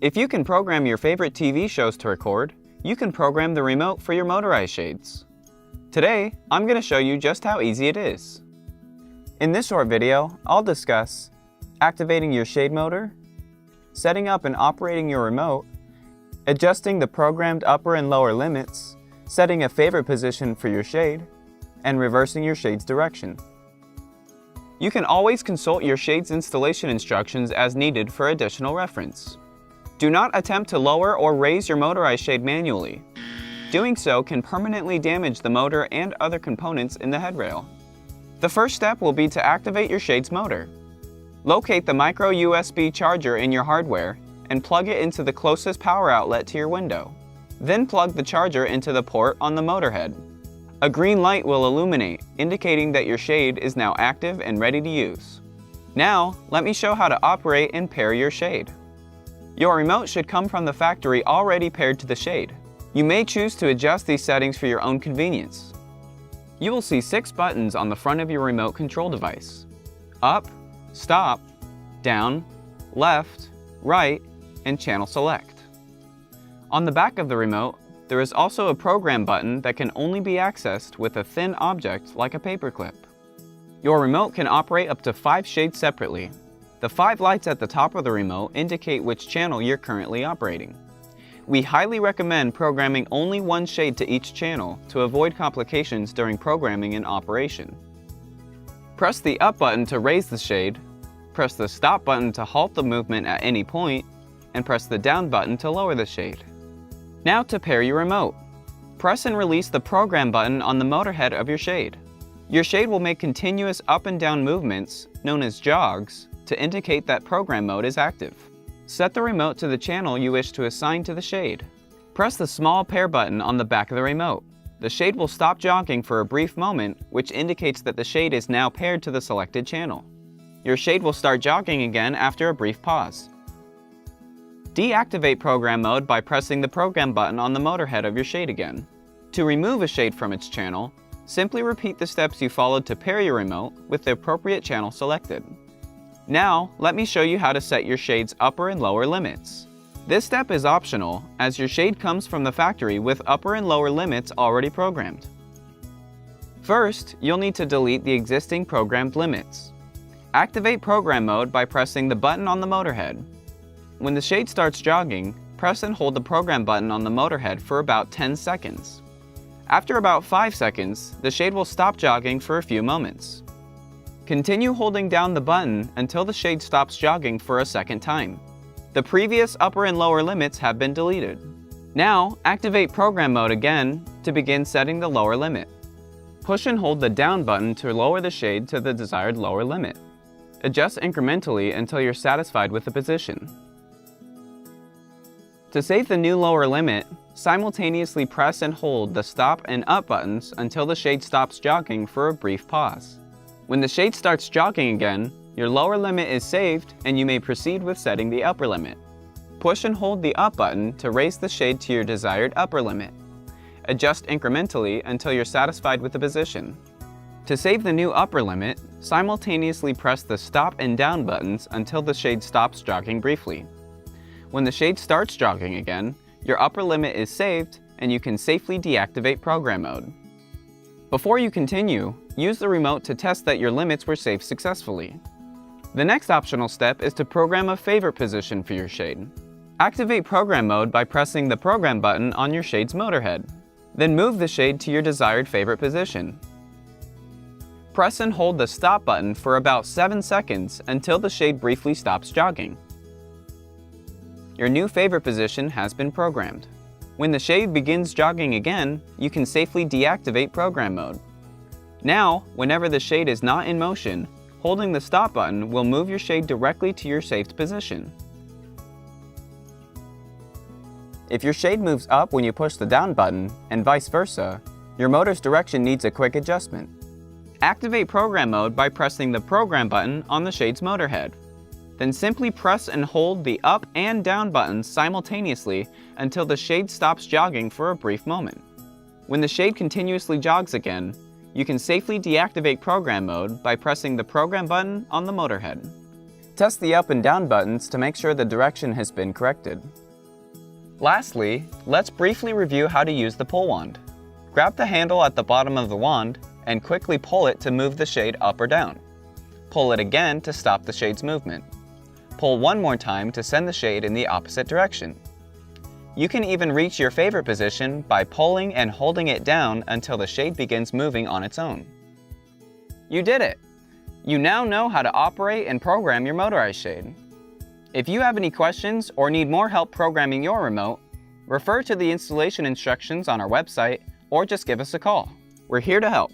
If you can program your favorite TV shows to record, you can program the remote for your motorized shades. Today, I'm going to show you just how easy it is. In this short video, I'll discuss activating your shade motor, setting up and operating your remote, adjusting the programmed upper and lower limits, setting a favorite position for your shade, and reversing your shade's direction. You can always consult your shade's installation instructions as needed for additional reference. Do not attempt to lower or raise your motorized shade manually. Doing so can permanently damage the motor and other components in the headrail. The first step will be to activate your shade's motor. Locate the micro USB charger in your hardware and plug it into the closest power outlet to your window. Then plug the charger into the port on the motor head. A green light will illuminate, indicating that your shade is now active and ready to use. Now, let me show how to operate and pair your shade. Your remote should come from the factory already paired to the shade. You may choose to adjust these settings for your own convenience. You will see 6 buttons on the front of your remote control device: up, stop, down, left, right, and channel select. On the back of the remote, there is also a program button that can only be accessed with a thin object like a paperclip. Your remote can operate up to 5 shades separately. The 5 lights at the top of the remote indicate which channel you're currently operating. We highly recommend programming only one shade to each channel to avoid complications during programming and operation. Press the up button to raise the shade, press the stop button to halt the movement at any point, and press the down button to lower the shade. Now to pair your remote. Press and release the program button on the motor head of your shade. Your shade will make continuous up and down movements, known as jogs, to indicate that program mode is active. Set the remote to the channel you wish to assign to the shade. Press the small pair button on the back of the remote. The shade will stop jogging for a brief moment, which indicates that the shade is now paired to the selected channel. Your shade will start jogging again after a brief pause. Deactivate program mode by pressing the program button on the motor head of your shade again. To remove a shade from its channel, simply repeat the steps you followed to pair your remote with the appropriate channel selected. Now, let me show you how to set your shade's upper and lower limits. This step is optional, as your shade comes from the factory with upper and lower limits already programmed. First, you'll need to delete the existing programmed limits. Activate program mode by pressing the button on the motor head. When the shade starts jogging, press and hold the program button on the motor head for about 10 seconds. After about 5 seconds, the shade will stop jogging for a few moments. Continue holding down the button until the shade stops jogging for a second time. The previous upper and lower limits have been deleted. Now, activate program mode again to begin setting the lower limit. Push and hold the down button to lower the shade to the desired lower limit. Adjust incrementally until you're satisfied with the position. To save the new lower limit, simultaneously press and hold the stop and up buttons until the shade stops jogging for a brief pause. When the shade starts jogging again, your lower limit is saved and you may proceed with setting the upper limit. Push and hold the up button to raise the shade to your desired upper limit. Adjust incrementally until you're satisfied with the position. To save the new upper limit, simultaneously press the stop and down buttons until the shade stops jogging briefly. When the shade starts jogging again, your upper limit is saved and you can safely deactivate program mode. Before you continue, use the remote to test that your limits were saved successfully. The next optional step is to program a favorite position for your shade. Activate program mode by pressing the program button on your shade's motor head. Then move the shade to your desired favorite position. Press and hold the stop button for about 7 seconds until the shade briefly stops jogging. Your new favorite position has been programmed. When the shade begins jogging again, you can safely deactivate program mode. Now, whenever the shade is not in motion, holding the stop button will move your shade directly to your saved position. If your shade moves up when you push the down button, and vice versa, your motor's direction needs a quick adjustment. Activate program mode by pressing the program button on the shade's motor head. Then simply press and hold the up and down buttons simultaneously until the shade stops jogging for a brief moment. When the shade continuously jogs again, you can safely deactivate program mode by pressing the program button on the motor head. Test the up and down buttons to make sure the direction has been corrected. Lastly, let's briefly review how to use the pull wand. Grab the handle at the bottom of the wand and quickly pull it to move the shade up or down. Pull it again to stop the shade's movement. Pull one more time to send the shade in the opposite direction. You can even reach your favorite position by pulling and holding it down until the shade begins moving on its own. You did it! You now know how to operate and program your motorized shade. If you have any questions or need more help programming your remote, refer to the installation instructions on our website or just give us a call. We're here to help.